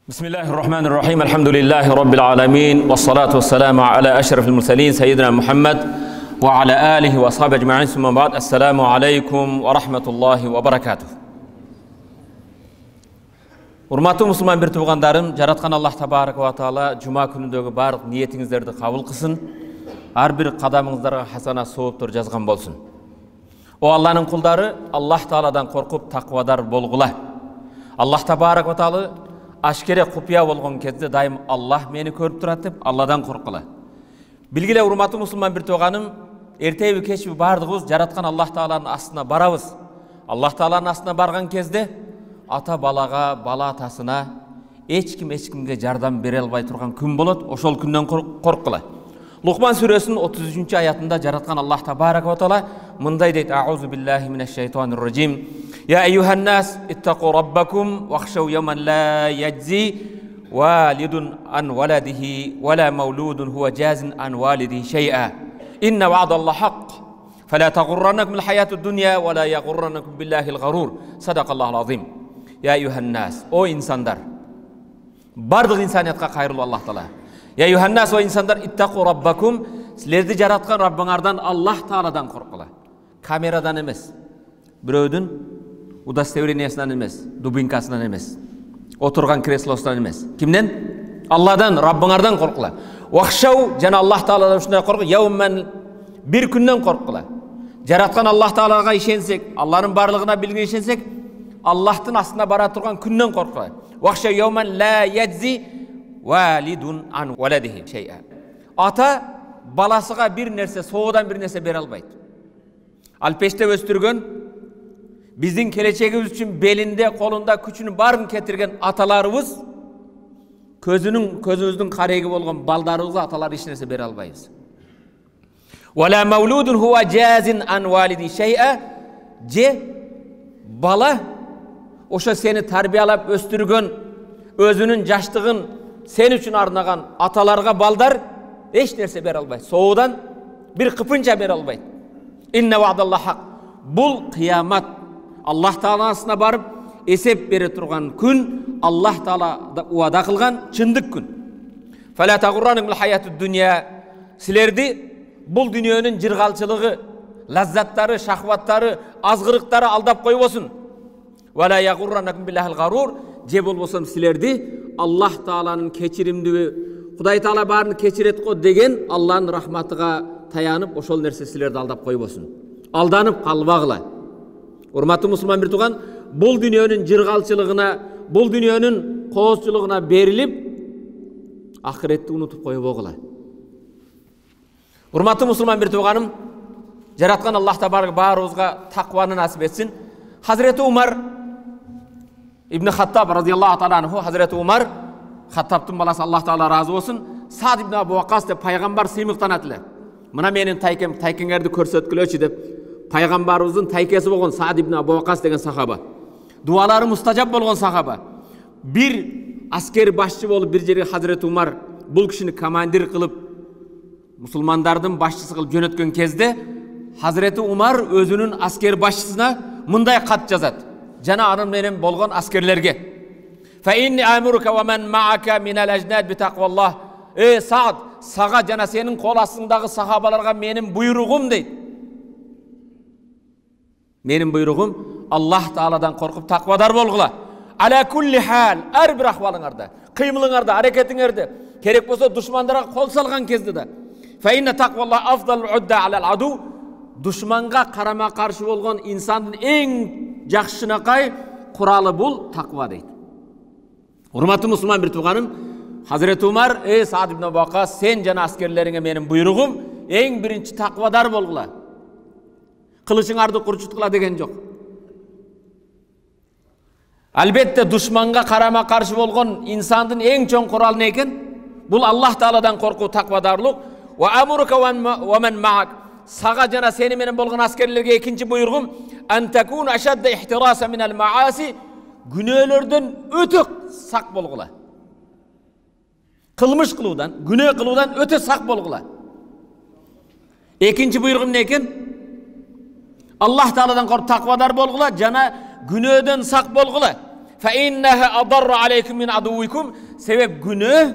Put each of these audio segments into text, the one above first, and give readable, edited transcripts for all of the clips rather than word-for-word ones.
Bismillahirrahmanirrahim. Elhamdülillahi Rabbil alemin. Ve salatu ve selamu ala eşrefil murselin. Seyyidina Muhammed ve ala alihi ve ashabi ecma'in. Sümme ba'd. Esselamu aleykum ve rahmetullahi ve berekatuh. Urmatlı Müslüman bir tuğandarım, jaratkan Allah tabaraka ve taala Cuma günündeki barık niyetinizlerdi kabul kılsın. Her bir kadamınızlara hasana soğuptur жазған bolsun. O Allah'ın kulları Allah Taala'dan korkup takvadar bolgula. Allah tabaraka ve taala aşkere kupiya bolgon кезде daim Allah meni көрүп турат деп Allah'dan korkula. Bilgile urmatlı Müslüman bir tuğanım, ertebi keçbi bardığız jaratkan Allah Taala'nın астына барабыз. Allah Taala'nın астына барган кезде ата балаға, бала атасына ешкімге жардам бере албай турган күн болот. Ошол күндөн корккула. Luqman сүресінің 33. ayatında jaratkan Allah tabaraka ve taala mınday deyt: "A'udzu billahi mineşşeytanirracim. Ya eyyuhan nas ittaqu rabbakum vakhshaw yawman la yajzi walidun an waladihi ve la mawludun huwa jazin an walidihi şey'a. İnne va'dallahi haqq. Fela taghurrannakum al-hayatud dunya ve la yaghurrannakum billahil gharur." Sadaqallahul azim. Ya eyyuhan nas, o insanlar. Bardıq insaniyatqa qayrılуу Allah taala. Ya Yuhannas o insanlar ittaqu rabbakum, sizlerdi jaratkan Rabbыңардан Allah Taala'dan korkula. Kameradan emes, bireudun udostоврениясынан emes, дубинкасынан emes, oturgan kreslosidan emes. Kimden? Allah'dan, Rabbыңардан korkula. Вахшау, жана Allah Taala'dan ушундай korku, yawman bir күндөн korkula. Jaratkan Allah Taala'га ишенсек, Allah'ın barlığına bilgin ишенсек, Allah'tın астына бара турган күндөн korkula. Вахшау yawman la yajzi validun an waladihi şey'a. Ata balasıga bir nerse, soğudan bir nerse bere albaydı. Alpeşte östürgön, bizin keleceğimiz için belinde, kolunda, küçünün barın getirgen atalarımız, közümüzdün karegi bolgan baldarımızga atalar hiç nerse bere albayız. Ve la mevludun huwa jazin an validi şey'a. Bala, oşa seni tarbiyalap östürgön, özünün jaştığın sen üçün arnagan atalarga baldar hiç nerse bere albaydı. Soğudan bir kıpınca bere albaydı. İnne va'dallahi haq. Bul kıyamat. Allah Taala'sına barıp esep bere turgan gün, Allah Taala uada kılgan çındık gün. Fela taghurrannakumul hayatud dunya. Silerdi bul dünyanın jırgalçılığı, lazzattары, şahvatları, azgırıkları aldap koybosun. Ve la yaghurrannakum billahil gharur. Je bolbosam silerdi Allah Taala'nın keçirimdigi, Kuday Taala barını keçiret ko degen Allah'ın rahmatıga tayanıp oşol nerse silerdi aldap koybosun. Aldanıp kalbagıla. Urmatlı Müslüman bir tuğan, bul dünyanın jırgalçılığına, bul dünyanın koğuzçuluğuna berilip ahiretти unutup koybogula. Urmatlı Müslüman bir tuğanım, jaratkan Allah tabaraka barыбызга takvanı nasip etsin. Hazreti Umar İbn Hattab radıyallahu ta'ala anhu, Hazreti Umar, Hattab'tın balası Allah Taala razı olsun, Sa'd ibn Abu Waqqas de paygambar sıymıktan atılır. Mına menin taykengerdi körsetkülöçü de paygambarımızın taykesi bolgon Sa'd ibn Abu Waqqas degen sahaba. Duaları mustajab bolgon sahaba. Bir askeri başçı bolup bir jeri Hazreti Umar bul kişini komandir kılıp musulmandardın başçısı kılıp jönötkön кезде Hazreti Umar özünün askeri başçısına mınday kat жазат. Jana anın menen bolgon askerlerge. Fa inni amuruka ve men ma'aka minal ajnad bi taqvallah. Ey Sa'd, sağa jana senin kol astındagı sahabalarga menin buyrugum deyt. Menin buyrugum Allah Taala'dan korkup takvadar bolgula. Ala kulli hal, her bir ahvalыңарда, kıymılыңарда, hareketiңерде, kerek bolsa düşmandara kol salgan кезде de. Fa inna taqvallah afdalul udda alal adu. Düşmanga karama karşı bolgon insandın en жақшынақай құралы бұл тақва дейді. Урматты мұсылман бір туғаным, Hazreti Umar, ey Sa'd ibn Abu Waqqas, sen жана аскерлеріңе менің бұйрығым, ең бірінші тақвадар болғыла. Қылышыңарды құрчытқыла деген жоқ. Әлбетте düşmanға қарама қаршы болған insandың ең чоң құралы не екен? Бұл Allah Taala'dan korku taqvadарлық. Wa amuruka wa man ma'ak. Sağa jana seni menen bolgan askerlerge ikinci buyurgum an takun ashadda ihtirasa min al maasi, günölerden öte sak bolgula. Kılmış kılıudan, günö kılıudan öte sak bolgula. İkinci buyurgum ne eken? Allah Taala'dan korkup takvadar bolgula, jana günöden sak bolgula. فَإِنَّهَا أَضَرَّ عَلَيْكُمْ مِنْ عَدُوِّكُمْ Себеп күнөө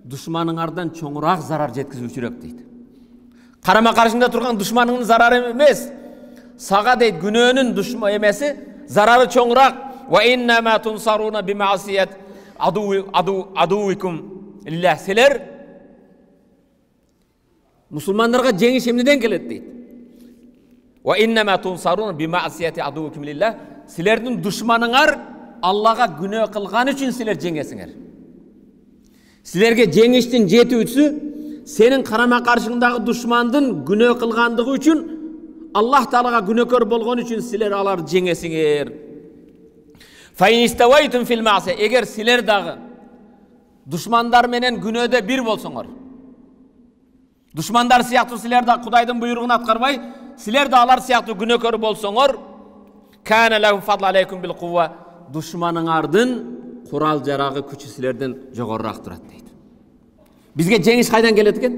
душманыңардан чоңураак зарар жеткизүүчүрөөк дейт. Карама каршыңда турган душманыңдын зарары эмес, сага дейт күнөөнүн душман эмеси зарары чоңураак. وَإِنَّمَا تُنْصَرُونَ بِمَعْصِيَةِ عَدُوِّكُمْ لِلَّهِ Силер мусулмандарга жеңиш эмнеден келет дейт. وَإِنَّمَا تُنْصَرُونَ بِمَعْصِيَةِ عَدُوِّكُمْ لِلَّهِ Силердин душманыңар Аллага күнөө кылган үчүн силер жеңесиңер. Силерге жеңиштин жетүүсү сенин карама каршыңдагы душмандын күнөө кылгандыгы үчүн, Аллах Таалага күнөөкөр болгон үчүн силер аларды жеңесиңер. فَإِنِ اسْتَوَيْتُمْ فِي الْمَعْصِيَةِ Эгер силер дагы душмандар менен күнөөдө бир болсоңор, душмандар сыяктуу силер да Кудайдын буйругун аткарбай, силер да алар сыяктуу күнөөкөр болсоңор, كَانَ لَهُ فَضْلٌ عَلَيْكُمْ بِالْقُوَّةِ Душманыңардын курал жарагы күчү силерден жогорураак турат дейт. Бизге жеңиш кайдан келет экен?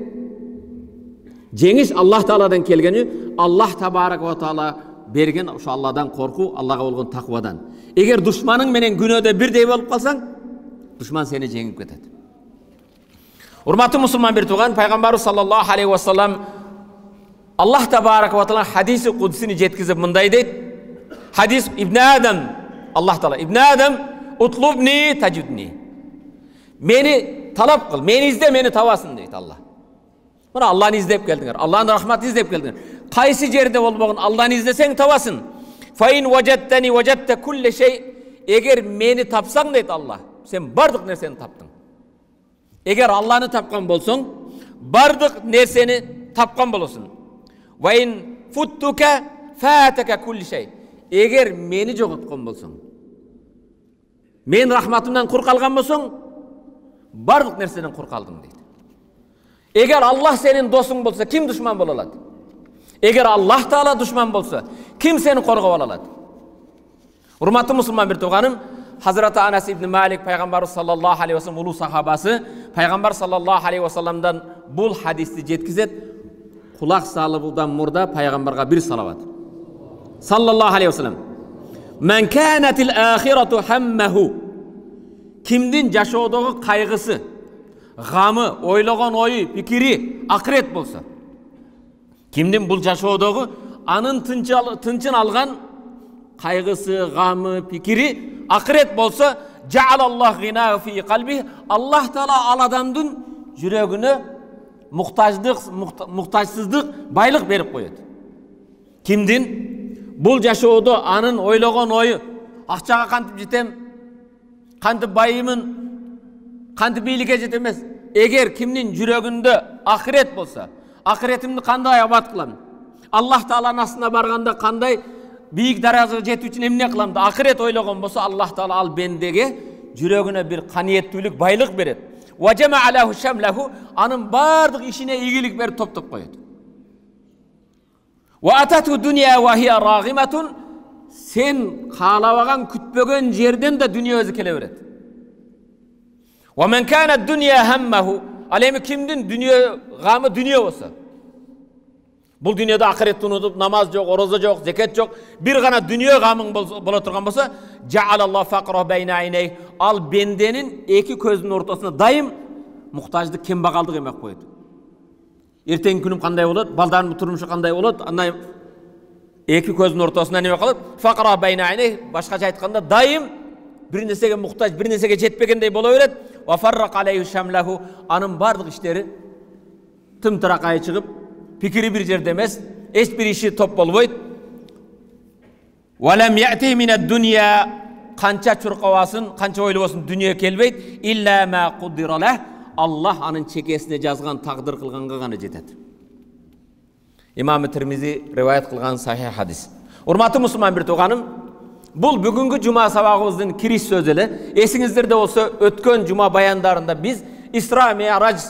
Жеңиш Аллах Тааладан келгени, Аллах Табарак ва Таала берген ошо Алладан коркуу, Аллага болгон таквадан. Эгер душманың менен күнөөдө бирдей болуп калсаң, душман сени жеңип кетет. Урматтуу мусулман бир тууган, пайгамбарыбыз саллаллаху алейхи ва саллам Аллах Табарак ва Таала хадиси кудсини жеткизип мындай дейт. Хадис Ибн Адам, Аллах Таала, Ибн Адам, утлубни таджидни. Мени талап кыл, мени изде, мени табасың дейт Алла. Мына Алланы издеп келдиңер, Алланын рахматын издеп келдиңер. Кайсы жерде болбогон Алланы издесең табасың. Фаин важаттани важатта кулли шей. Эгер мени тапсаң дейт Алла, сен бардык нерсени таптың. Эгер Алланы тапкан болсоң, бардык нерсени тапкан болосуң. Ваин футтука фатака кулли шей. Эгер мени жоготкон болсоң, мен рахматымдан кур калган болсоң, бардык нерседен кур калдың дейт. Эгер Аллах сенин досуң болса, ким душман боло алат? Эгер Аллах Таала душман болса, ким сени коргоп ала алат? Урматтуу мусулман бир тууганым, Хазрат Анас ибн Малик пайгамбар саллаллаху алейхи ва саллам улуу сахабасы, пайгамбар саллаллаху алейхи ва салламдан бул хадисти жеткизет. Кулак салыбыдан мурда пайгамбарга бир салават. Саллаллаху алейхи ва саллам. Мен канатил ахирату хаммаху. Кимдин жашоодогу кайгысы, гамы, ойлогон ою, пикири акырет болса. Кимдин бул жашоодогу анын тынчын алган кайгысы, гамы, пикири акырет болса, жаалаллах гина фи калби. Аллах Таала ал адамдын жүрөгүнө муктажсыздык, байлык берип коет. Кимдин бул жашоодо анын ойлогон ою, акчага кантип жетем, кантип байымын, кантип бийликке жетем эмес. Эгер кимдин жүрөгүндө акырет болса, акыретимди кандай абат кылам? Аллах Тааланын астына барганда кандай бийик даражага жетүү үчүн эмне кылам? Акырет ойлогон болсо, Аллах Таала ал бендеге жүрөгүнө бир каниеттүүлүк, байлык берет. Ва жамаалаху шамлаху, анын бардык ишине ийгилик берип топтоп коет. Ва атату дуния ва хия рагиматун, сен каалабаган, күтпөгөн жерден да дүние өзү келе берет. Ва мен кана дуния хаммаху, ал эми кимдин дүние гамы дүние болсо, бул дүниеде акыретти унутуп, намаз жок, орозо жок, зекет жок, бир гана дүние гамың боло турган болсо, жаалаллаху факра байна айней, ал бенденин эки көзүнүн ортосуна дайым муктаждык, кембагалдык эмеп коет. Эртеңки күнүм кандай болот, балдарымдын турмушу кандай болот, андай эки көзүнүн ортосуна неме калат? Факра байна айней, башкача айтканда дайым бир нерсеге муктаж, бир нерсеге жетпегендей боло берет. Ва фаррак алейхи шамлаху, анын бардык иштери тымтыракай чыгып, пикири бир жерде эмес, эч бир иши топ болбойт. Ва лам яти минад дуния, канча чуркабасын, канча ойлобосун, дүние келбейт. Илля ма куддиралах, Аллах анын чекесине жазган, тагдыр кылганга гана жетет. Имам Тирмизи риваят кылган сахih хадис. Урматтуу мусулман бир тууганым, бул бүгүнкү жума сабагыбыздын кириш сөзү эле. Эсиңиздерде болсо, өткөн жума баяндарында биз Исра Ми'раж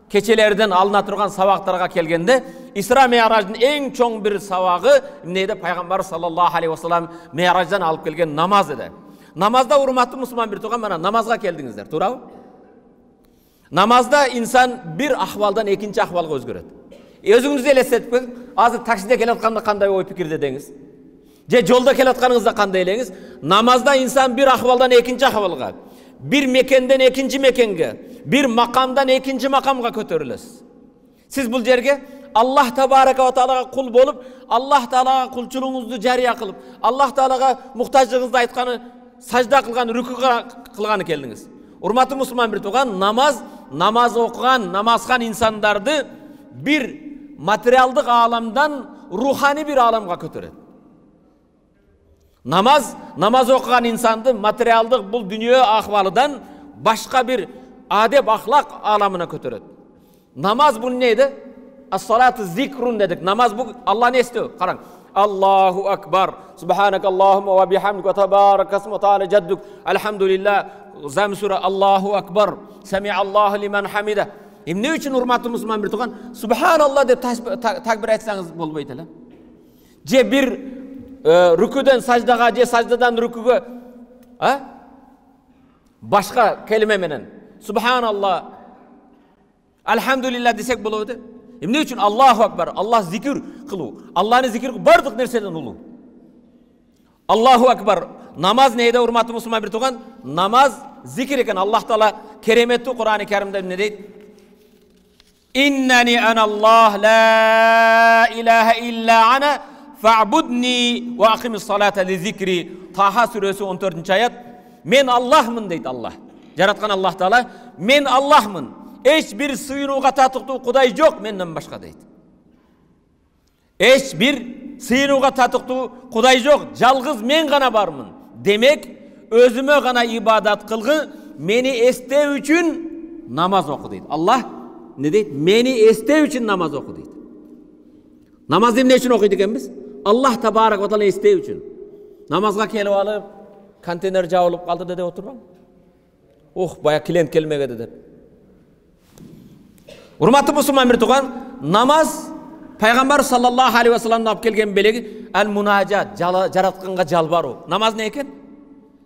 кечелерден алына турган сабактарга келгенде, Исра Ми'раждын эң чоң бир сабагы эмнеде? Пайгамбар саллаллаху алейхи ва саллам Ми'раждан алып келген намаз эди. Намазда, урматтуу мусулман бир тууган, мана намазга келдиңиздер, туурабы? Намазда инсан бир ахвалдан экинчи ахвалга өзгөрөт. Өзүңүздү элестетип, азыр таксиде келатканда кандай ой пикирде деңиз. Же жолда келатканыңызда кандай элеңиз? Намазда инсан bir ahvaldan экинчи ahvalга, bir mekenden экинчи mekenge, bir makamdan экинчи makamga көтөрүлөсүz. Siz бұл жерге Allah Tebaraka ve Teala'ga kul bolup, Allah Teala'ga kulçuluğunuzu cariye kılıp, Allah Teala'ga muhtaçlığınızda aytkanı, sajda kılgan, rükû kılganı keldiniz. Urmatı Müslüman bir tuğan, namaz okugan, namazkan insanlardı bir materyaldık alamdan ruhani bir alamga götürür. Namaz okugan insandı materyaldık bu dünya ahvalıdan başka bir adep ahlak alamına götürür. Namaz bu neydi? As-salatu zikrun dedik. Namaz bu Allah'ın istiyor. Karang. Allahu Akbar. Subhanakallahumma ve bihamdik ve tebarakasmu ta'ala cedduk. Elhamdülillah. Zam sure Allahu Akbar. Semi'allahu limen hamide. Ne için hurmatlı Müslüman bir tuğan? Subhanallah deyip takbir etseniz bolbaydı lan. Ce bir rüküden sajdaga, ce sajdadan rüküge başka kelime menen. Subhanallah. Elhamdülillah desek boluydu. Ne için? Allahu Akbar. Allah zikir kılı. Allah'ın zikir bardık nerseden ulu. Allahu Akbar. Namaz neydi hurmatlı Müslüman bir tuğan? Namaz zikir eken. Allah Teala keremetli Kur'an-ı Kerim'de ne deydi? İnneni enallah la ilahe illa ana fa'budni ve akimis salata li zikri. Taha suresi 14. ayet. Men Allah'mın deydi Allah. Yaratkan Allah Teala. Men Allah'mın. Hiçbir sığınığa tatıktı Kuday yok menden başka deydi. Hiçbir sığınığa tatıktı Kuday yok. Жалғыз men gana barmın. Demek özüme gana ibadat kılgı meni estev üçün namaz oku deydi. Allah ne deydi? Meni estev üçün namaz oku deydi. Namaz ne için okuydu biz? Allah Tebaraka ve Teala estev üçün. Namazga kelip alıp konteyner jabılıp kaldı dedi oturmam. Oh baya klient kelmegedi dedi. Hurmatlı Müslüman bir tuğan, namaz Peygamber sallallahu aleyhi ve sellem'den alıp kelgen belegi el munacat, jaratkanга jalbaru. Namaz ne eken?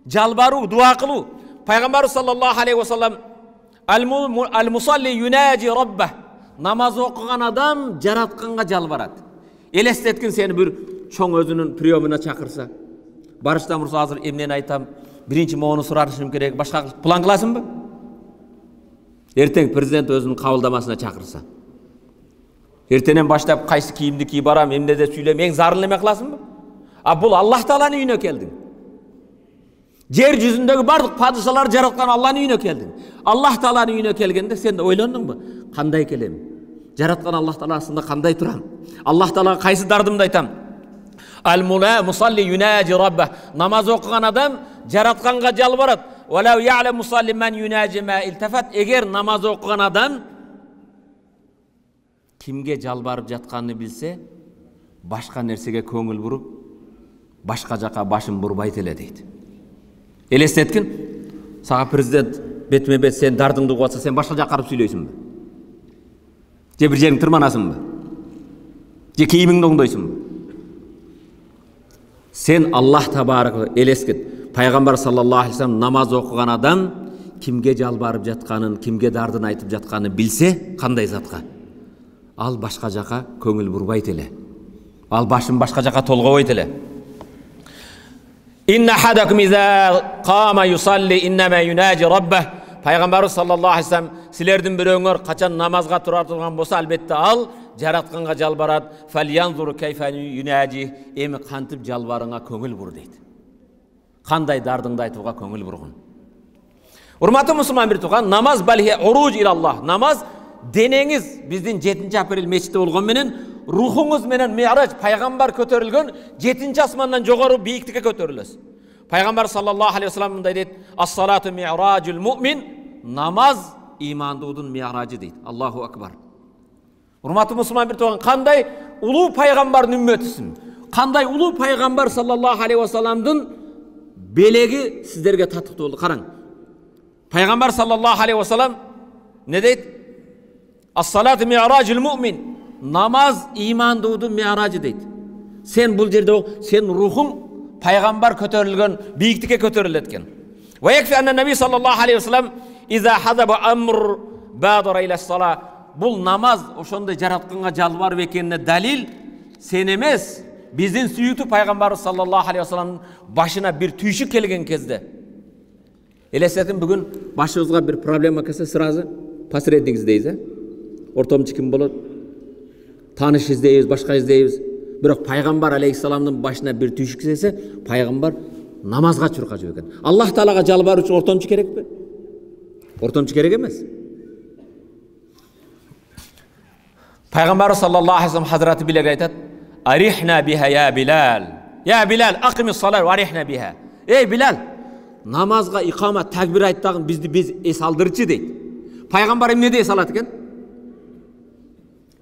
Jalbaru, dua kılu. Peygamber sallallahu aleyhi ve sellem el musalli yunaji rabbah. Namaz okugan adam jaratkanga jalbarat. Elestetkin seni bir çoğ özünün priyomuna çakırsa. Barıştan vursa hazır emneni aytam. Birinci moğunu sorarışım gerek. Başka plan kılasın mı? Erteң prezident özünün kabuldamasına çakırsa. Ertenen başlayıp kaysı kiyimdi kiy baram, emne de süylem, en zarın emek kılasın mı? Bu Allah Teala'nın үйüne geldin. Yer yüzündeki bardık padişalar jaratkan Allah'ın үйüne geldin. Allah Teala'nın үйüne gelgende sen de oylandın mı? Kanday kelem? Jaratkan Allah Teala aslında kanday turam? Allah Teala kaysı dardımda aytam? Al-musalli yunaji rabbah. Namaz okugan adam jaratkanga jalbarat. وَلَوْ يَعْلَ مُسَلِّمَنْ يُنَاجِ مَا اِلْتَفَتْ. Eğer namaz okugan adam kimge jalbarıp jatkanını bilse, başka nersege köngül burup, başka jaka başın burbayt ele deydi. Elestetkin, sağa prezident betme bet sen dardыңды ugatsa sen başka jaka karıp süyleysin mi? Je bir jerin tırmanasın mı? Je kiyimingdi oңдойсуң mu? Sen Allah Tebaraka eleskit. Peygamber sallallahu aleyhi ve sellem namaz okugan adam kimge jalbarıp jatkanın, kimge dardın aytıp jatkanını bilse, kanday zatka? Al başka jaka köngül burbayt ele. Al başın başka jaka tolgoboyt ele. İnne ahadakum iza qama yusalli innema yunaji rabbah. Peygamber sallallahu aleyhi ve sellem silerden biröňөр kaçan namazga turar turgan bolsa albatta al jaratkanga jalbarat falyanzur kayfa yunaji emi kantıp jalbarıňa köngül bur deydi. Kanday dardыңды айтуға көңіл бұрғын. Урматы мұсылман бір туған, намаз балхе уруж иlallah. Намаз денеңіз біздің 7 апрель мешітті болған менен, рухыңыз менен ми'раж, пайғамбар көтерілген 7 асманнан жоғары биіктікке көтерілесіз. Пайғамбар саллаллаху алейхи ва саллям мындай дейді: "Ас-салату ми'ражул му'мин." Намаз имандуудун ми'ражы дейді. Аллаху акбар. Урматы мұсылман бір туған, қандай улуу пайғамбардың үмметісің? Қандай улуу пайғамбар саллаллаху алейхи ва салламдың belegi sizlerge tatlıkta oldu. Karang. Peygamber sallallahu aleyhi ve sellem ne deydi? As-salatu mi'rajul mu'min. Namaz imanduğudun mi'rajı deydi. Sen bu yerde sen ruhun peygamber kötörülgen, biyiktik'e kötörületken. Ve yekfi enne nebi sallallahu aleyhi ve sellem iza hazaba amr badara ila salat. Bul namaz oşonda jaratkanga jalbar ekenine dalil sen emes. биздин сүйүктүү пайгамбарыбыз саллаллаху алейхи вассаламдын башына бир түйшүк келген кезде, элестетин бүгүн башыбызга бир проблема келсе, сразу посредник издейбиз, ортомчу ким болот, тааныш издейбиз, башка издейбиз. Бирок пайгамбар алейхиссаламдын башына бир түйшүк келсе, пайгамбар намазга чуркажып экен. Аллах таалага жалбаруу үчүн ортомчу керекпи? Ортомчу керек эмес. Пайгамбар саллаллаху алейхи вассалам Хазрати Билалге айтат: "Арихна биха я Билал. Я Билал, акимис салат ва арихна биха." Эй Билал, намазга икамат такбир айт дагы биз эс алдырчы дейт. Пайгамбар эмнеде эс алат экен?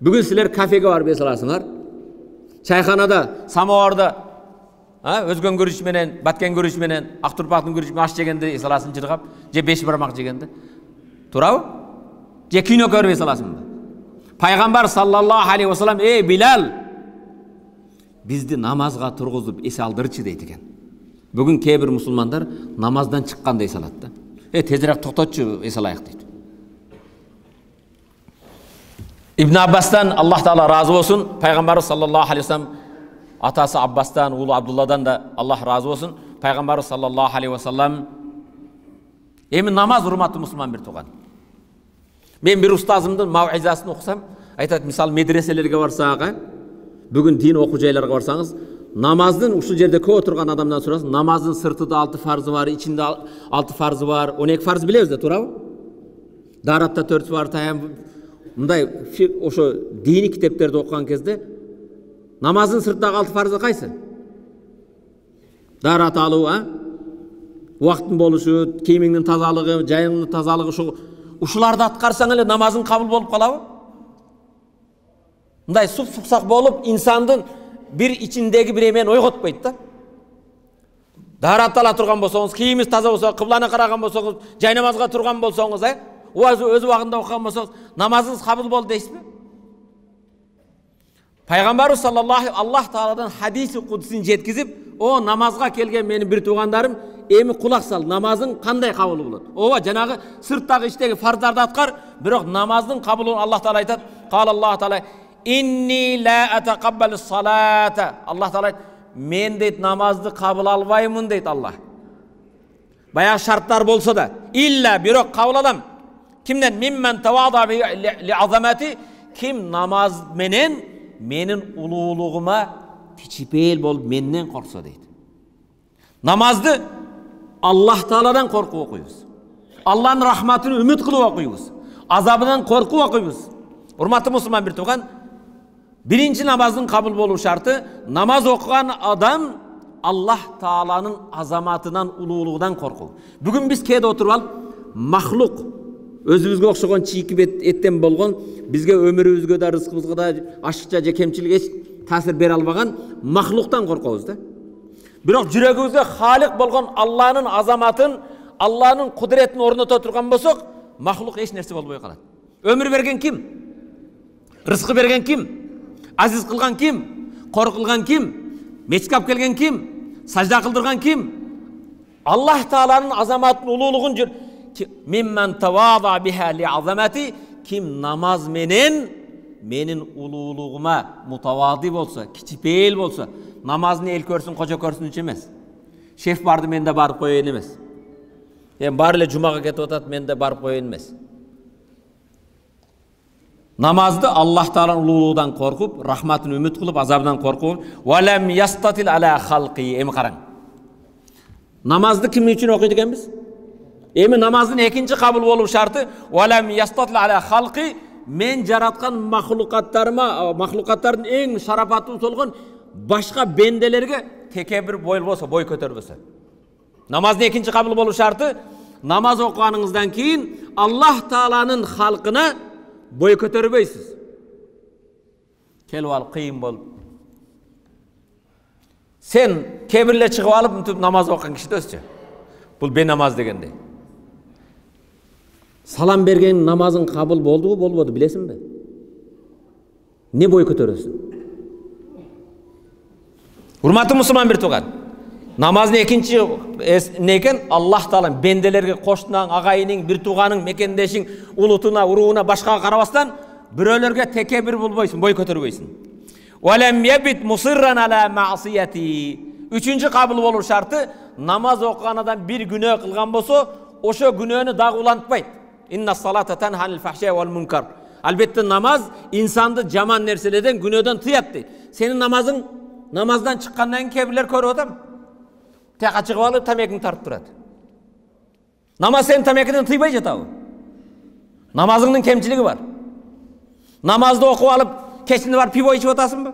Бүгүн силер кафеге барып эс аласыңар. Чайханада, самоварда, өзгөн күрүч менен, баткен күрүч менен, ак турпактын күрүч менен аш жегенде эс аласың жыргап, же 5 бармак жегенде. Туурабы? Же кино көрүп эс аласыңбы? Пайгамбар саллаллаху алейхи вассалам: "Эй Билал, бизди намазга тургузуп эс алдырчы" дейт экен. Бүгүн кээ бир мусулмандар намаздан чыкканда эс алат да. Тезирээк токтотчу, эс алайык дейт. Ибн Аббастан Аллах Таала разы болсун, пайгамбар саллаллаху алейхи вассалам атасы Аббастан, уулу Абдулладан да Аллах разы болсун, пайгамбар саллаллаху алейхи вассалам эми намаз урматтуу мусулман бир тууган. Мен бир устазымдын мауизасын окусам, айтат, мисалы медреселерге барсак, бүгүн дин окуу жайларга барсаңыз, намаздын ушул жерде көп отурган адамдан сурасың, намаздын сыртыда 6 фарзы бар, ичинде 6 фарзы бар, 12 фарз билебиз да, туурабы? Даратта 4 бар, таям мындай ошо дини китептерди окуган кезде намаздын сыртындагы 6 фарзы кайсы? Дарат алуу, убакыттын болушу, кийимиңдин тазалыгы, жайыңдын тазалыгы, ушуларды аткарсаң эле намазың кабыл болуп калабы? Мындай суп-суксак болуп, инсандын бир ичиндеги бир эмени ойготпойт да. Дарат ала турган болсоңуз, кийимиңиз таза болсо, кыбланы караган болсоңуз, жай намазга турган болсоңуз, өз убагында окуган болсоңуз, намазыңыз кабыл болду дейсизби? Пайгамбарыбыз саллаллаху Аллах Тааладан хадиси кудсин жеткизип, "О намазга келген менин бир туугандарым, эми кулак сал, намазың кандай кабыл болот? Ооба, жанагы сырттагы иштеги фарздарды аткар, бирок намаздын кабылын Аллах Таала айтат. Кал Аллах Таала: "Инни ла атакаббалус салата." Аллах Таала айтат: "Мен дейт намазды кабыл албаймын" дейт Аллах. Баягы шарттар болсо да, илля бирок кабыл алам. Кимден? Миммен тавада ли азамати, ким намаз менен менин улуулугума тичипел болуп менден корксо дейт. Намазды Аллах Тааладан коркуп окуйбуз. Аллахтын рахматын үмүт кылып окуйбуз. Азабынан коркуп окуйбуз. Урматтуу мусулман бир тууган, биринчи намаздын кабыл болуу шарты, намаз окуган адам Аллах Тааланын азаматынан, улуулугунан коркуу. Бүгүн биз кээде отуруп алып, махлук, өзүбүзгө окшогон чийки эттен болгон, бизге өмүрүбүзгө да, рызкыбызга да ашыкча же кемчилик эч таасир бере албаган махлуктан коркобуз да. Бирок жүрөгүбүзгө халык болгон Алланын азаматын, Алланын кудуретин орното турган болсок, махлук эч нерсе болбой калат. Өмүр берген ким? Рызкы берген ким? Азиз кылган ким? Коркулган ким? Мечкеп алып келген ким? Сажда кылдырган ким? Аллах Тааланын азаматын, улуулугун миммен тавада биха ли азамати, ким намаз менен менин улуулугума мутавади болсо, кичипейил болсо, намазын эл көрсүн, кожо көрсүн үчүн эмес. Шеф барды, мен да барып коеюн эмес. Баары эле жумага кетип атат, мен да барып коеюн эмес. Намазды Аллах Тааланын улуулугунан коркуп, рахматын үмүт кылып, азабынан коркуп, валам ястатил ала халqi. Эми караң. Намазды ким үчүн окуйт экенбиз? Эми намаздын экинчи кабыл болуу шарты, валам ястатил ала халqi, мен жараткан махлукаттардын эң шарапаттуу болгон башка бенделерге текебир болбосо, бой көтөрбөсө. Намаздын экинчи кабыл болуу шарты, намаз окуганыңыздан кийин Аллах Тааланын халкына бой көтөрбөйсүз. Келип алып кыйын болуп. Сен кебирле чыгып алып, мынтип намаз окуган киши дөсчү. Бул бенамаз дегенде. Салам берген намазың кабыл болдубу, болбоду, билесиңби? Не бой көтөрөсүң? Урматтуу мусулман бир тууган, намаздын экинчи некен Аллах Таала бенделерге коштунаң, агайының, бир тууганың, мекендешиң, улутуна, урууна, башкага карабастан бирөөлөргө текебир болбойсуң, бой көтөрбөйсүң. Velem yebit musirran ala ma'siyati. Üçüncü kabul bolur şartı, namaz okuyan adam bir günah kılgan bolsa, oşo günahını dagı ulantpayt. İnna salata tenhanil fahşai vel munkar. Albatta namaz insandı jaman nerselerden, günahdan tıyat deydi. Senin namazdan çıkkandan kebirler körüp adam. Tek açık alıp tamekini tartıp duradi. Namaz senin tamekiden tıybay jatağı. Namazının kemçiligi var. Namazda okup alıp keşinde var pivo içip otasın mı?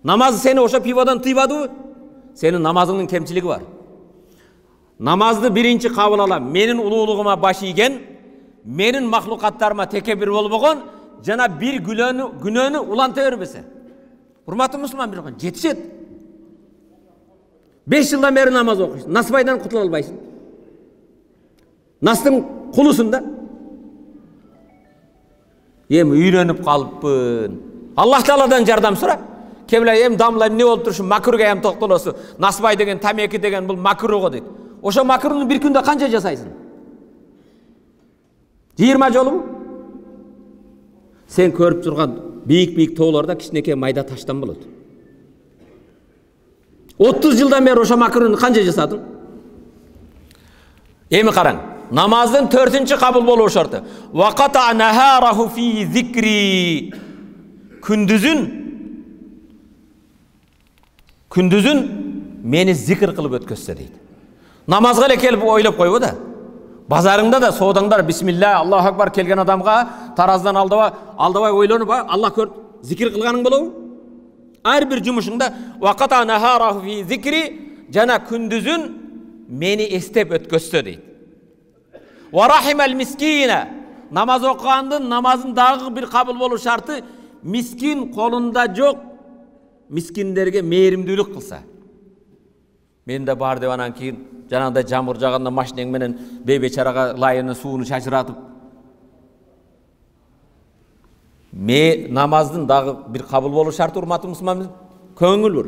Namazı seni oşa pivodan tıybadı mı? Senin namazının kemçiligi var. Namazды birinci kabul alam. Menin ululuğuma başı igen, menin mahlukatlarıma tekebir olmagan, jana bir günahını ulanta vermese. Hurmatlı Müslüman bir okan, jetişet. 5 yıldan beri namaz okuyorsun. Nasıbaydan kutula albaysın. Nasılın kulusun da. Em uyrenip kalıppın. Allah Teala'dan jardam sura. Kebile em damlayım ne olup duruşun makruga em toktolosu. Nasbay degen, tameki degen bu makruga deydi. Oşo makrunu bir günde kança jasaysın? 20 jolu mu? Sen körüp turgan biyik toğlarda kişineke mayda taştan bolot. 30 yıldan beri oşo makrunu kança jasadın? Emi qarang. Namazın 4-cü kabul boluu şartı. Wa qata naharahu fi zikri. Kündüzün meni zikir kılıp ötközse deydi. Namazga ele kelip oylap koybu da. Bazarыңda da soğudаңдар bismillah Allahu akbar kelgen adamga tarazdan aldabay oylonуп Allah kör zikir kılgaның bolобу. Her bir jumuşunda wa qata naharahu fi zikri jana kündüzün meni estep ötközse deydi. Wa rahimel miskine. Namaz okugandın namazın dagı bir kabul bolуу şartı miskin kolunda yok. Miskinlerge mehrimdүүлүк kılsa. Men de bar devanan keyin janagıday jamgır jaganda maşineң menen beçaraga layını suunu şaşıratıp namazdın dagı bir kabul bolуу şartı urmatlı Müslüman köңүl bur.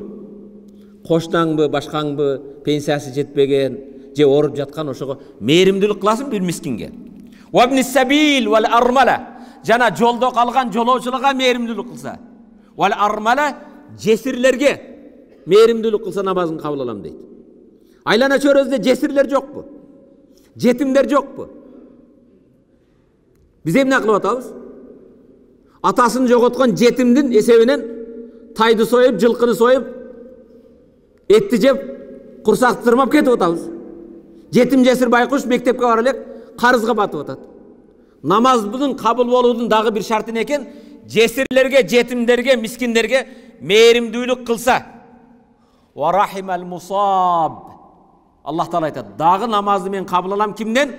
Koştaңбы, başkaңбы, pensiyası jetpegen, je orup jatkan oşogo mehrimdүүлүк kılasın bir miskinge. Wa ibnis sabil wal armala. Jana jolda kalgan jolowçularga mehrimdүүлүк kılsa. Wal armala cesirlerge mehrimdүүлүк kılsa namazın kabul alam deydi. Aylana çörözde cesirler yok bu. Jetimler yok bu. Biz hem ne kılıp atabız? Atasını jogotkan jetimdin esebinen taydı soyup, jılkını soyup, etти jep, kursaktırmap ketip atabız. Jetim cesir baykuş mektepke bar elek, karızga batıp atat. Namazın kabul bolуудun dagı bir şartı ne eken? Cesirlerge, jetimlerge, miskinlerge mehrimdүүлүк kılsa. Wa rahimel musab. Allah Teala aytadi. Dagı namazı men kabul alam kimden?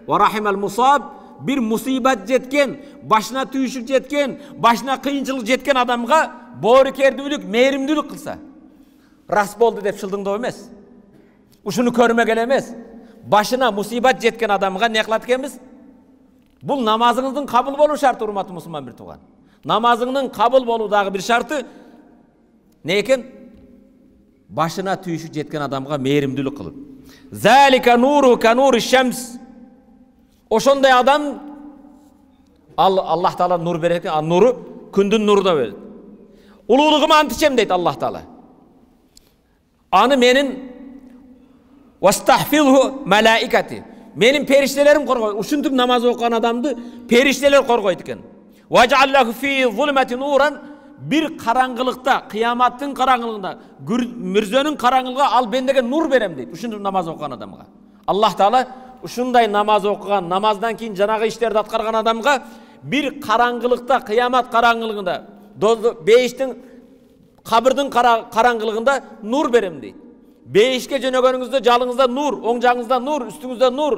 Wa rahimel musab. Bir musibet jetken, başına tüyüşük jetken, başına kıyınçılık jetken adamga boorukerdүүлүк, mehrimdүүлүк kılsa. Ras boldu dep şıldыңдоо emес. Uşunu körmek emес. Başına musibet jetken adamga ne kılat ekенбиз? Bul namazınızın kabul bolуу şartı urmatlı Müslüman bir tuğan. Namazının kabul bolуу dagı bir şartı ne eken? Başına tüyüşük jetken adamga mehrimdүүлүк kılıp. Zalika nuru ka nuri şems. Oşonday adam Allah Teala nur bereken, nuru kündün nuru da verir. Ululuğumu antiçem deydi Allah Teala. Anı menin vastahfilhu melaikati. Menin periştelerim korgoy. Uşuntup namaz okuyan adamdı perişteler korgoydu eken. Vec'allahu fi zulmeti nuran. Bir karanlıkta, kıyamatın karanlığında, mürzönün karanlığına al bendege nur berem deydi. Uşuntup namaz okuyan adamga. Allah Teala uşunday namaz okuyan, namazdan keyin janagı işlerdi atkargan adamga bir karanlıkta, kıyamat karanlığında, beyiştin, kabırdın karanlığında nur berem deydi. Beyişke jönögönüңүздө jalыңызda nur, oң жагыңызda nur, üstüңүздө nur.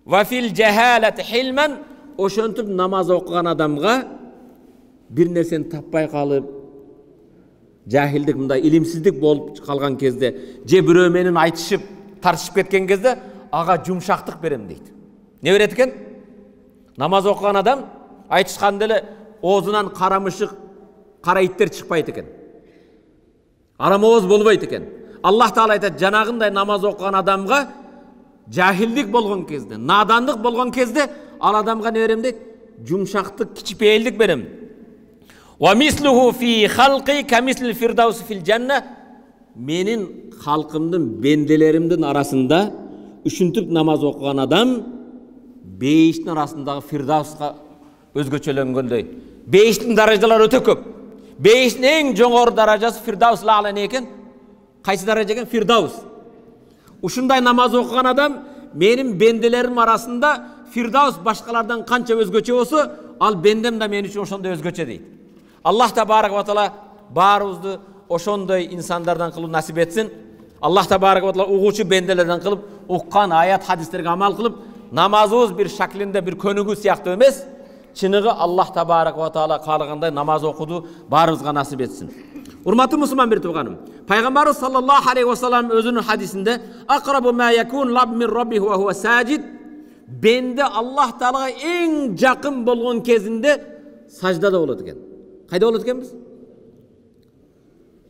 Wa fil cehalati hilman. Oşontup namaz okuyan adamga bir nerseni tapпай kalıp, jahildik, mындай ilimsizlik bolup kalgan kezde, je birөө менен айтышып, tartışıp ketken kezde, aga jumşaktık berem deydi. Ne beret eken? Namaz okuyan adam айтышканда эле оозунан karamышыk, kara ittер чыкпайт экен. Aram oğuz bolбойт экен. Allah Teala aytат, janagындай namaz okuyan adamga jahillik bolgon kezde, nadanlık bolgon kezde al adamga ne berem deydi? Jumşaktık, kiçipeyildik berem. Wa misluhu fi khalqi kamislil firdausi fil janna. Menin halkımdın, bendelerimdin arasında üçüntüp namaz okugan adam beyiştin arasındağı firdauska özgöçölөнгөндөй. Beyiştin darajalары öte köp. Beyiştin en жоғары darajасы firdaus la'la ne eken? Qaysı daraja eken? Firdaus. Ушундай намаз окуган адам менин бенделерим арасында фирдаус башкалардан канча өзгөчө болсо, ал бендем да мен үчүн ошондой өзгөчө дейт. Аллах табарак ва таала баарыбызды ошондой инсандардан кылып насип этсин. Аллах табарак ва таала угуучу бенделерден кылып, уккан аят хадистерге амал кылып, намазыбыз бир шаклинде бир көнүгүү сыяктуу эмес, чыныгы Аллах табарак ва таала каалагандай намаз окуду баарыбызга насип этсин. Урматтуу мусулман бир тууганым, Пайгамбарыбыз саллаллаху алейхи ва саллам өзүнүн хадисинде "Акрабу ма якун лаб мин раббихи ва хува сажид" бенде Аллах таалага эң жакын болгон кезинде саждада болот экен. Кайда болот экенбиз?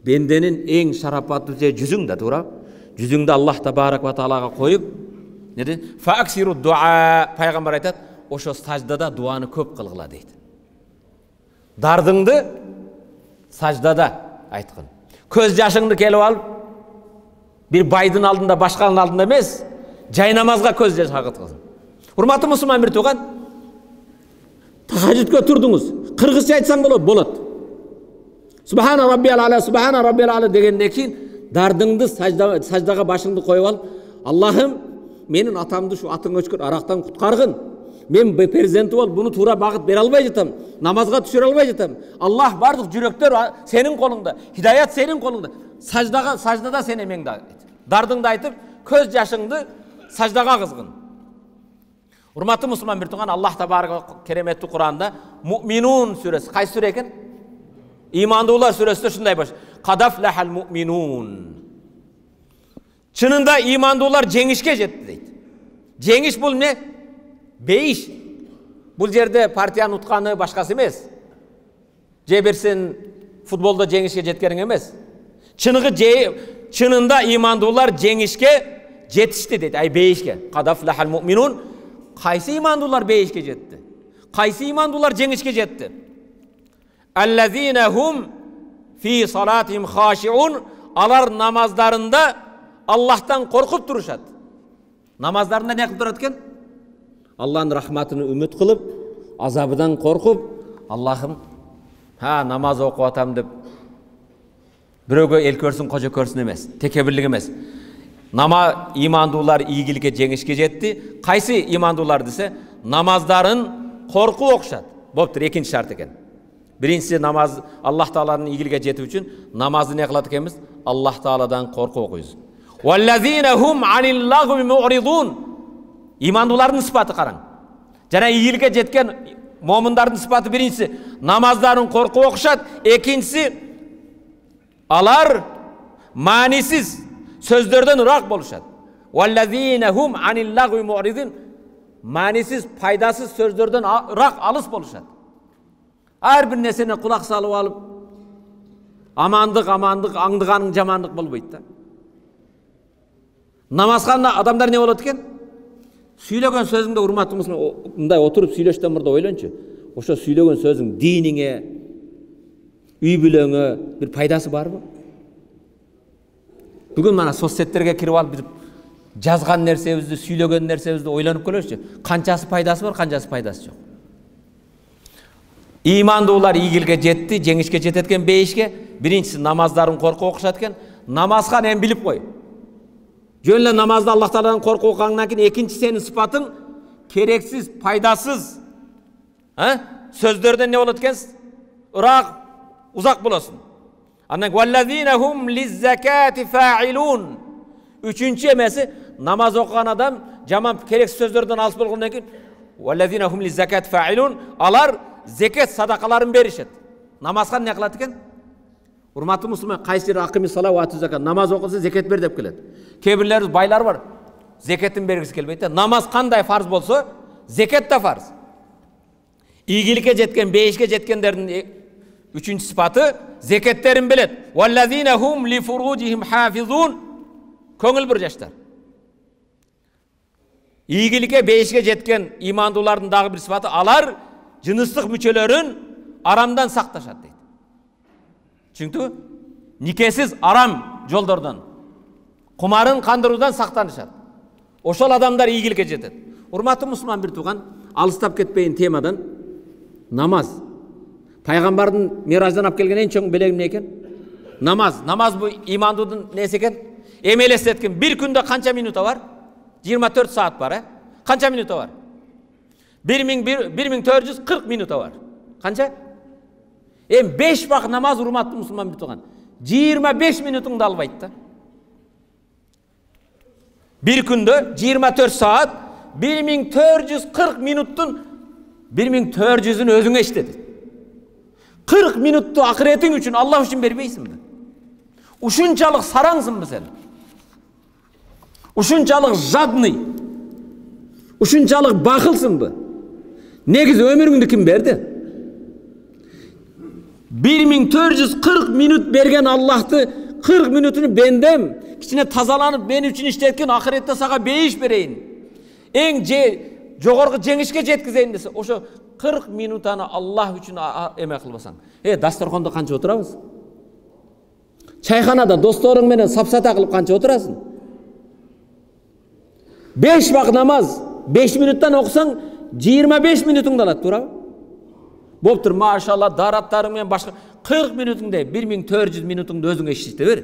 Бенденин эң шарапаттуу жери жүзүңдө, туура? Жүзүңдү Аллах табарак ва таалага коюп, неде? Фааксиру дуа. Пайгамбар айтат, ошо саждада дуаны көп кылгыла дейт. Дардыңды саждада айткын. Көз жашыңды келип алып, бир байдын алдында, башканын алдында эмес, жай намазга көз жаш агыткын. Урматтуу мусулман бир тууган, тахажжудка турдуңуз. Кыргызча айтсаң болот, болот. Субхана раббиял ала, субхана раббиял ала дегенден кийин дардыңды саждага башыңды коюп алып, Аллахым, менин атамды шу атың өчкөр арактан куткаргын. Мен перзенти болуп, буну туура багыт бере албай жатам, намазга түшүрө албай жатам. Аллах бардык жүрөктөр сенин колуңда, хидаят сенин колуңда. Саждада сен эмеңди айт. Дардыңды айтып, көз жашыңды саждага кызгын. Урматтуу мусулман бир тууган, Аллах табарак кереметтүү Куранда Муъминун сүрөсү, кайсы сүрө экен? Имандуулар сүрөсүндө ушундай баш. Кадафлахал муъминун. Чынында имандуулар жеңишке жетти дейт. Жеңиш бул не? Бейиш. Бул жерде партиянын утканы башкасы эмес. Же берсин футболдо жеңишке жеткениң эмес. Чынында имандуулар жеңишке жетишти дейт. Ай бейишке. Кадафлахал муъминун. Кайсы имандуулар бейишке жетти? Кайсы имандуулар жеңишке жетти? Аллазина хум фи салатихим хашиун. Алар намаздарында Аллахтан коркуп турушат. Намаздарында не кылып турат экен? Аллахтын рахматыны үмүт кылып, азабыдан коркуп, Аллахым, намаз окуп атам деп бирөөгө эл көрсүн, кожо көрсүн эмес, текебирлик эмес. Имандуулар ийгиликке жеңишке жетти. Кайсы имандуулар десе, намаздарын коркуп окушат. Болуптур, экинчи шарт экен. Биринчиси намаз Аллах тааланын ийгиликке жетүү үчүн намазды не кылат экенбиз? Аллах тааладан коркуп окуйбуз. Валлазина хум анил лагви му'ридун. Имандуулардын сыпаты караң. Жана ийгиликке жеткен момундардын сыпаты биринчиси намаздарын коркуп окушат, экинчиси алар маанисиз сөздөрдөн ырак болушат. Валлазина хум анил лагви му'ридун. Маанисиз, пайдасыз сөздөрдөн ырак, алыс болушат. Ар бир нерсени кулак салып алып, амандык, аңдыганың жамандык болбойт да. Намазганда адамдар не болот экен? Сүйлөгөн сөзүңдө урматтуу мусулман, мындай отуруп сүйлөштөн мурда ойлончу. Ошо сүйлөгөн сөзүң диниңе, үй бүлөңө бир пайдасы барбы? Бүгүн мана соцсеттерге кирип алып бир жазган нерсебизди, сүйлөгөн нерсебизди ойлонуп көрөчү. Канчасы пайдасы бар, канчасы пайдасы жок. Имандуулар ийгиликке жетти, жеңишке жетет экен, бейишке. Биринчиси намаздарын коркуп окушат экен. Намазга эми билип кой. Жөн эле намазды Аллах Тааладан коркуп окугандан кийин экинчи сенин сыпатың керексиз, пайдасыз, сөздөрдөн не болот экен? Ырак, узак болосуң. Андан валлазина хум лиззакати фаилун. Үчүнчү эмеси намаз окуган адам жаман керексиз сөздөрдөн алыс болгондон кийин валлазина хум лиззакати фаилун. Алар зекет садакаларын беришет. Намазга не кылат экен? Урматтуу мусулман, кайсы акими сала ва закат, намаз окуса зекет бер деп келет. Кээ бирлер байлар бар, зекетин бергиси келбейт. Намаз кандай фарз болсо, зекет да фарз. Ийгиликке жеткен, бейишке жеткендердин үчүнчү сыпаты зекеттерин билет. Валлазина хум ли фуруджихим хафизун. Көңүл бир жаштар. Ийгиликке, бейишке жеткен имандуулардын дагы бир сыпаты, алар жыныстык мүчөлөрүн арамдан сакташат дейт. Çünkü nikesiz aram жолдордон, кумарын кандыруудан сактанышат. Ошол адамдар ийгиликке жетет. Урматтуу мусулман бир тууган, алыстап кетпейин темадан. Намаз. Пайгамбардын мираждан алып келген эң чоң белеги эмне экен? Намаз. Намаз бул имандуудун неси экен? Эми элестеткин, бир күндө канча минута бар? 24 saat бар, Канча минута бар? 1440 минута бар. Канча? 5 вакыт намаз урматтуу мусулман бир тууган. 25 минутуңду албайт да. Bir күндө 24 saat 1440 минуттун 1400'ün özüңө иштедит. 40 минутту акыретиң үчүн, Аллах үчүн бербейсиңби? Ушунчалык сараңсыңбы сен? Ушунчалык жадный, ушунчалык бакылсыңбы? Негизи өмүрүңдү ким берди? 1440 минут берген Аллахты 40 минутunu bendem, kişine tazalanıp benim için işletken ahirette sağa beyiş vereyim. En jogorgu жеңишке жеткизейин dese, oşo 40 minutаны Allah üçün emek kılbasan. Dastorkonda kança oturabız? Çayxanada dostlarың менен сапсата кылып kança oturasın? 5 vakit namaz 5 minuttan okusan 25 minutunda alat, turabı? Boptur, maşallah, darattарың менен başka 40 minutunda 1400 minutunda özüңe işite ver.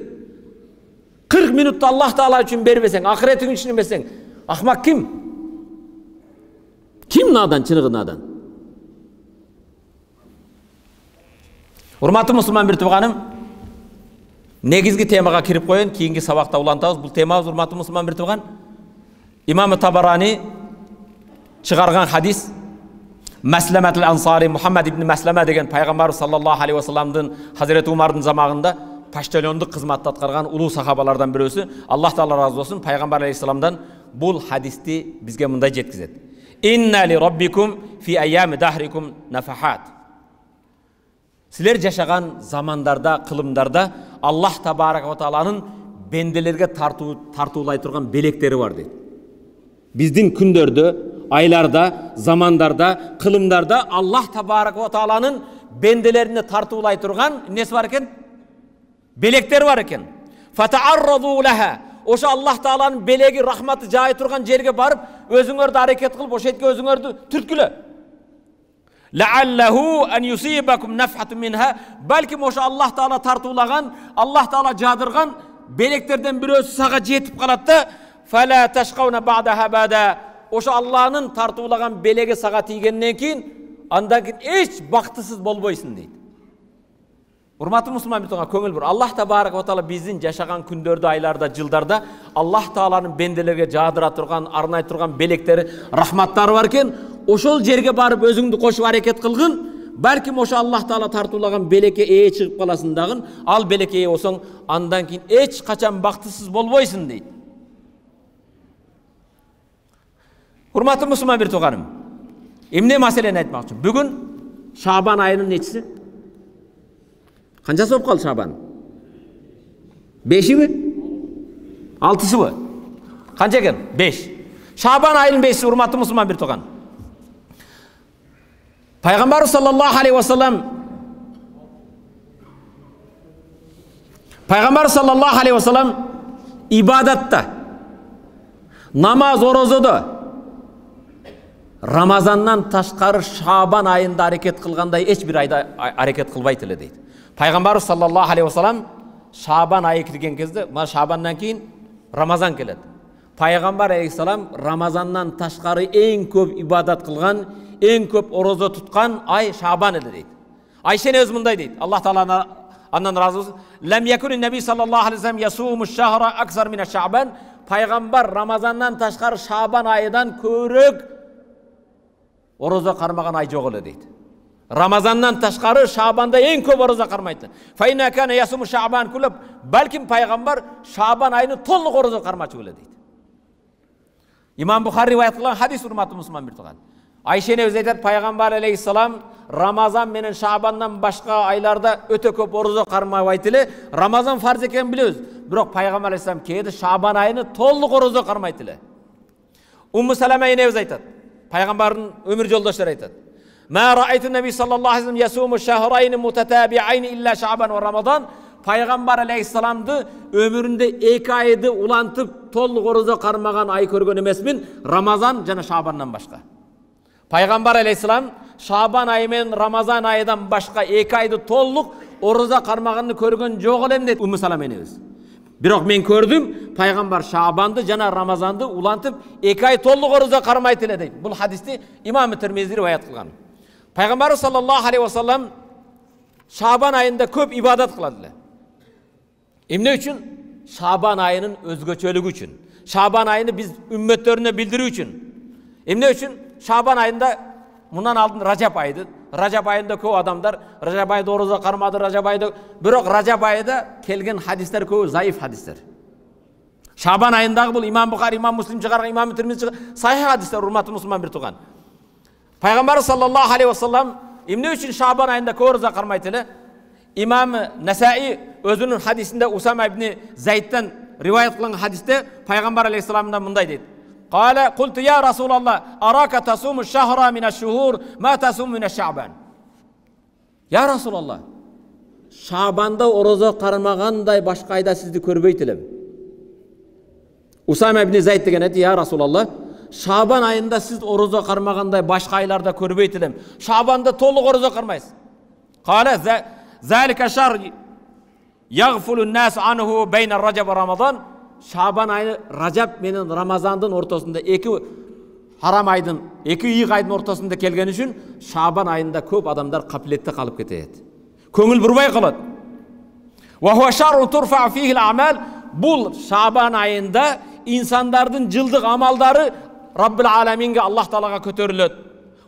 40 minutta Allah Teala üçün berbeseň, ahiretiň üçün berbeseň, ahmak kim? Kim nadan, çınıgı nadan? Урматтуу мусулман бир тууганым, негизги темага кирип коюн, кийинки сабакта улантабыз. Бул темабыз, урматтуу мусулман бир тууган, Имам Табарани чыгарган хадис, Мәсләмәтул Ансари, Мухаммад ибн Мәсләмә деген пайгамбар саллаллаху алейхи ва салламдын Хазирети Умардын замагында паштальондук кызматты аткарган улуу сахабалардан бирөөсү, Аллах Таала разы болсун, пайгамбар алейхиссаламдан бул хадисти бизге мындай жеткизет. Инна ли раббикум фи айями дахрикум нафахат. Силер жашаган замандарда, кылымдарда Аллах Табарак ва Тааланын бенделерге тартуулай турган белектери бар дейт. Биздин күндөрдө, айларда, замандарда, кылымдарда Аллах Табарак ва Тааланын бенделерине тартуулай турган несі бар экен? Белектери бар экен. Фатаарраду лаха. Ошо Аллах Тааланын белеги, рахматы жай турган жерге барып, өзүңөрдү аракет кылып, ошо этке өзүңөрдү түрткүлө. Лааллаху ан юсибакум нафхатун минха. Балким ошо Аллах Таала тартуулаган, Аллах Таала жадырган белектерден бирөөсү сага жетип калат да, фала ташкауна ба'даха бада. Ошо Аллахнын тартуулаган белеги сага тийгенден кийин, андан кийин эч бактысыз болбойсуң дейт. Урматтуу мусулман бир тууган, көңүл бур. Аллах Табарак ва Таала биздин жашаган күндөрдө, айларда, жылдарда Аллах Тааланын бенделерге жаадыра турган, арнай турган белектери, рахматтары бар экен. Ошол жерге барып өзүңдү кошуп аракет кылгын, балким ошо Аллах Таала тартуулаган белекке ээ чыгып каласың дагы, ал белекке ээ болсоң, андан кийин эч качан бактысыз болбойсуң дейт. Урматтуу мусулман бир тууганым, эмне маселени айтмакчымын? Бүгүн Шабан айынын нечиси? Канчасы болуп калды Шабан? 5-би? 6-сыбы? Канча экен? 5. Шабан айынын 5-си, урматтуу мусулман бир тууган. Пайгамбар саллаллаху алейхи ва саллам Пайгамбар саллаллаху алейхи ва саллам ибадатта, намаз, орозодо, Рамазаннан ташкары Шабан айында аракет кылгандай эч бир айда аракет кылбайт эле дейт. Пайгамбар саллаллаху алейхи ва саллам Шабан айы кирген кезде, мына Шабандан кийин Рамазан келет. Пайгамбар алейхиссалам Рамазаннан ташкары эң көп ибадат кылган, эң көп орозо туткан ай Шабан эле дейт. Айшен өз мындай дейт. Аллах Таала андан разы болсун. Лам якун наби саллаллаху алейхи ва саллам ясуму шахра аксар мин Шабан. Пайгамбар Рамазаннан ташкары Шабан айынан көрөк орозо кармаган ай жок эле дейт. Рамазаннан ташкары Шабанда эң көп орозо кармайт. Файна кана ясуму Шабан кулуб, балким пайгамбар Шабан айыны толук орозо кармачу эле дейт. Имам Бухари риваят кылган хадис, урматтуу мусулман бир тууган. Айша энебиз айтат, пайгамбар алейхиссалам Рамазан менен Шабандан башка айларда өтө көп орозо кармабайт эле. Рамазан фарз экенин билебиз, бирок пайгамбар алейхиссалам кээде Шабан айыны толук орозо кармайт эле. Умму Салама энебиз айтат, пайгамбардын өмүр жолдоштору айтат, Ma ra'aytu Nebi sallallahu aleyhi ve sellem yasumu şehrayni mutetabi'ayni illa Şaban ve Ramazan. Peygamber aleyhissalamdı ömüründe 2 aydı ulantıp tolluk oruza karmagan ay körgön emesmin Ramazan jana Şabandan başka. Peygamber aleyhissalam Şaban ayı men Ramazan ayından başka 2 aydı tolluk oruza karmaganını körgön jok elem dedi Ümmü Salama enemiz. Biroq men gördüm Peygamber Şabandı jana Ramazandı ulantıp 2 ay tolluk oruza karmaytı ele deydi. Bu hadisni İmam Tirmizi rivayet kılgan. Peygamber sallallahu aleyhi ve sellem Şaban ayında köp ibadet kıladılar. Emne üçün? Şaban ayının özgöçölüğü üçün. Şaban ayını biz ümmetlerine bildirүү üçün. Emne üçün? Şaban ayında bundan aldın Racab ayıydı. Racab ayında köp adamlar Racab ayında oruza karmadı, Racab ayında. Biroq Racab ayında kelgen hadisler köp zayıf hadisler. Şaban ayındağı bu İmam Bukhari, İmam Müslim çıkargan, İmam Tirmizi çıkargan sahih hadisler hurmatly Müslüman bir tuğan. Peygamber sallallahu aleyhi ve sellem emne üçün Şaban ayında köp oruza karmaytı ele? İmam Nesai özünün hadisinde Usama ibn Zeyd'den rivayet kılan hadiste Peygamber aleyhisselamdan mınday deydi. Kale kultu ya Resulallah araka tasumu şahra mineşşuhur ma tasumu mineşşa'ban. Ya Resulallah Şaban'da oruza karmaganday başka ayda sizdi körbeytilem. Usama ibn Zeyd degen edi ya Resulallah Şaban ayında siz oruza karmaganday başka aylarda körbeytilem. Şaban'da tolluk oruza karmayız. Kale zalika şar yaghfulun nas anhu beyne Racab ve Ramazan. Şaban ayı Racab menen Ramazandın ortasında 2 haram aydın 2 iyik aydın ortasında kelgen üçün Şaban ayında köp adamlar kapilette kalıp ketedi. Köngül burbay kalat. Ve huve şarun turfa fihi'l a'mal. Bu Şaban ayında insanların cıldık amalları Rabbil alaminge Allah Teala'ga kötörülöt.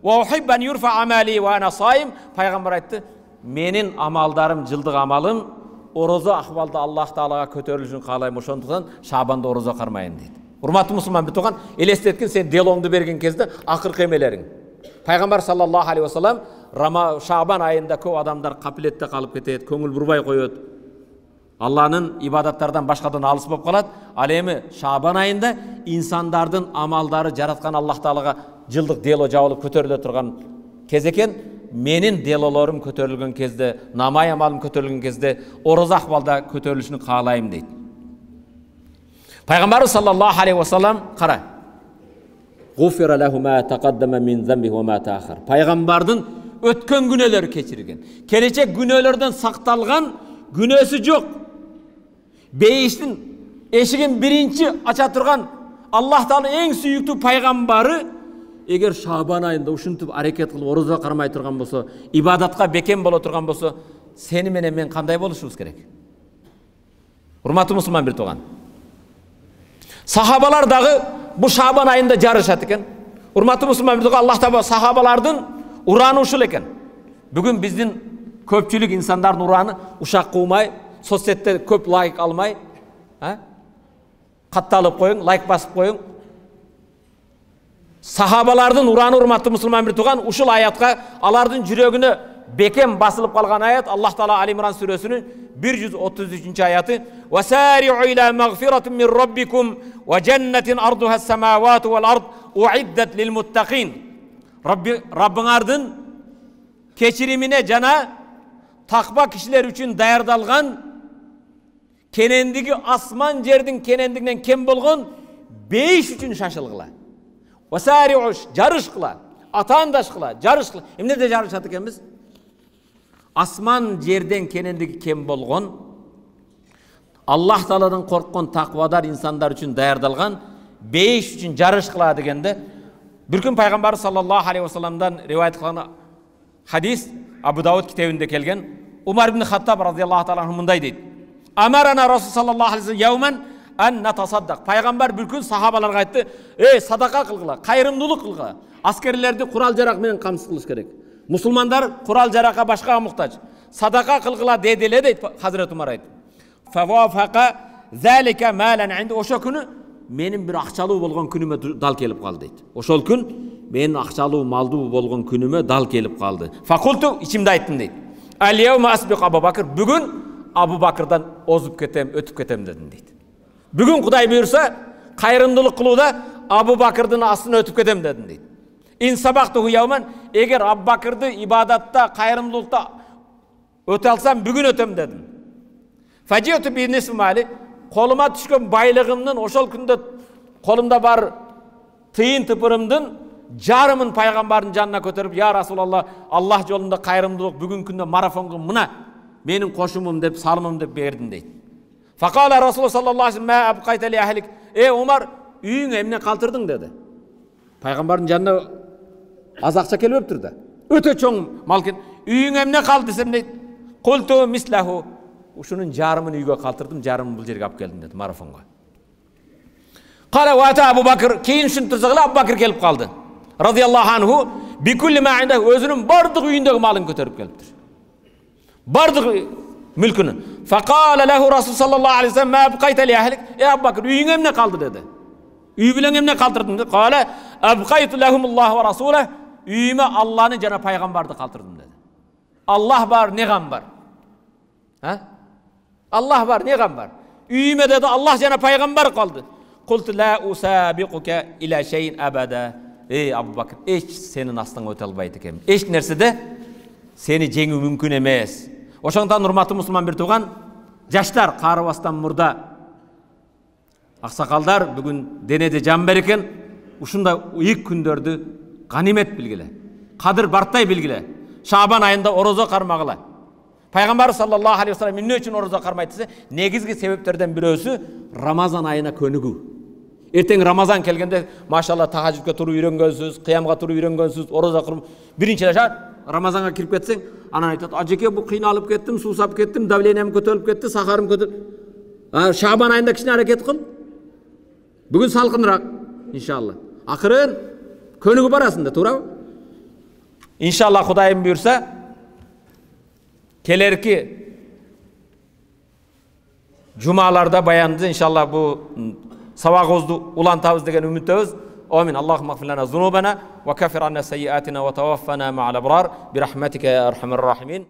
Ve uhibben yurfa amali ve ana saim. Peygamber aytdı. Menin amaldarım, cıldık amalım oruza ahvalda Allah Teala'ga kötörülüşün kalayım oşonduktan Şaban'da oruza karmayın dedi. Hurmatly Müslüman bir tuğan, elestetkin sen delongdu bergen kezde akırkı emelerin. Peygamber sallallahu aleyhi ve sellem Şaban ayında köp adamlar kapilette kalıp ketedi, köngül burbay koyot. Allah'ın ibadetlerden başkadan alыс bolup kalat. Al emi Şaban ayında insanlardın amaldары jaratkan Allah Teala'ga cıldık delo jabılıp kötörülө turgan kez eken. Menin delolarim kötörülgen kezde, namay amalım kötörülgen kezde oruza ahvalda kötörülüşünü kalayım deydi. Peygamber sallallahu aleyhi ve sellem qara. Gufira lehu ma taqaddama min zambihi ve ma ta'akhir. Peygamberдің ötken günöleri keçirgen. Gelecek günölerden saktalgan günösü yok. Beyiştin eşigin birinci aça turgan Allah Teala en süyüktü peygamberi eğer Şaban ayında uşuntup hareket kılıp oruza karmay turgan bolsa, ibadatка beken bola turgan bolsa, seni menen men kanday boluşubuz kerek? Hurmatly Müslüman bir tuğan. Sahabalar dağı bu Şaban ayında jarışat eken. Hurmatly Müslüman bir tuğan, Allah Teala sahabalardın uranı uşul eken. Bugün bizdin köpçülük insanların uranı uşak kıymay, sosyetede köp layık almay, kattalıp koyun, layık basıp koyun. Sahabalardın uranı hurmatly Müslüman bir tuğan, uşul ayatqa alardın jürögüne beken basılıp kalgan ayat Allah Teala Ali İmran suresinin 133. ayatı. وَسَارِعُوا إِلَى مَغْفِرَةٍ مِّنْ رَبِّكُمْ وَجَنَّةٍ أَرْضُهَا السَّمَاوَاتُ وَالْأَرْضُ اُعِدَّتْ لِلْمُتَّقِينَ. Rabbinardın keçirimine jana takva kişiler üçün dayardalgan kenendigi asman jerdin kenendiginden kem bolgon beyiş üçün şaşılgıla. وَسَارِعُوا jarış kıla, atandaş kıla, jarış kıla. Emne de jarışat ekenmiz? Asman jerden kenendigi kem bolgon Allah Teala'dan korkkan takvadar insanlar üçün dayardalgan beyiş üçün jarış kıla degende bir gün Peygamber sallallahu aleyhi ve sellem'den rivayet kılan hadis Abu Davud kitabında kelgen Umar ibn Hattab radıyallahu ta'ala anhu munday deydi. Amarana Rasul sallallahu aleyhi ve sellem yevmen en natasaddaq. Peygamber bir gün sahabalarga aytты, "Ey sadaka kılgıla, kayrımdılık kılgıla. Askerlerde kural jarak menen kamsız kılış kerek. Musulmanlar kural jaraka başka muhtaç. Sadaka kılgıla dediler" deydi Hazreti Umar aytты. Fawafaqa zalika malan indi. Oşo günü menin bir akçalуу bolgon günüme dal kelip kaldı deydi. Oşol gün menin akçalуу maldуу bolgon günüme dal kelip kaldı. Fakultu içimde ayttım deydi. Al yevme asbiq Abu Bakr. Bugün Abu Bakr'dan ozup ketem, ötüp ketem dedim deydi. Bugün Kuday buyursa kayrımdılık kılıuda Abu Bakr'dın aslını ötüp ketem dedim deydi. ин сабақтуху яуман, егер Абу Бакырды ибадатта, кайрымдуулукта өтө алсам, бүгүн өтөм дедим. Фажиоту би нисфи мали, колума түшкөн байлыгымдын ошол күндө колумда бар тыйын тыпырымдын жарымын пайгамбардын жанына көтөрүп, я Расулалла, Аллах жолунда кайрымдуулук бүгүн күндө марафонго мына менин кошумум деп, салымым деп бердим дейт. Факала Расулуллах саллаллаху алейхи ва саллям, ма абкайта ли ахлик, Умар, үйүңө эмне калтырдың деді. Пайгамбардын жанына аз акча келбептир да. Өтө чоң мал кен. Үйүңө эмне калды десем дейт. Култу мислаху. Ушунун жарымын үйгө калтырдым, жарымын бул жерге алып келдим деді марафонго. Кала вата Абу Бакр, кийин ушинтирсе Абу Бакр келип калды. Радияллаху анху, бикулли ма инда, өзүнүн бардык үйүндөгү малын көтөрүп келиптир. Бардык мүлкүнү. Факала лаху Расул саллаллаху алейхи ва саллям, ма абкайта ли ахлик, Абу Бакр, үйүңө эмне калды деді. Үй билен эмне калтырдың деді. Кала абкайту лахумуллаху ва расулах, үйүмө Алланы жана пайгамбарды калтырдым деді. Аллах бар, не гам бар? Аллах бар, не гам бар? Үйүмө деді Аллах жана пайгамбар калды. Култу ла усабиқука иля шейин абада. Абу Бакр, эч сенин астыңа өтө албайт экенмин. Эч нерседе сени жеңүү мүмкүн эмес. Ошондон урматтуу мусулман бир тууган, жаштар карабастан мурда аксакалдар бүгүн денеде жан бар экен. Ушундай ийик күндөрдү ганимет билгиле. Кадыр бартай билгиле. Шабан айында орозо кармагыла. Пайгамбар саллаллаху алейхи ва саллям эмне үчүн орозо кармайт десе, негизги себептерден бирөөсү Рамазан айына көнүгүү. Эртең Рамазан келгенде, машалла, тахажжудка туруп үйрөнгөнсүз, кыямга туруп үйрөнгөнсүз, орозо кылып, биринчи Рамазанга кирип кетсең, анан айтат, ажеке бу кыйналып кеттим, суусап кеттим, давлениям көтөрүлүп кетти, сахарым көтөрүлүп. Шабан айында кичине аракет кыл. Бүгүн салкыныраак, иншалла. Акырын көнүгүп барасың да, туурабы? Иншалла Кудайым буйрса, келерки жумаларда баянды, иншалла бу сабагыбызды улантабыз деген үмүттөбүз. آمين. اللهم اغفر لنا ذنوبنا وكفر عنا سيئاتنا وتوفنا مع الأبرار برحمتك يا أرحم الراحمين.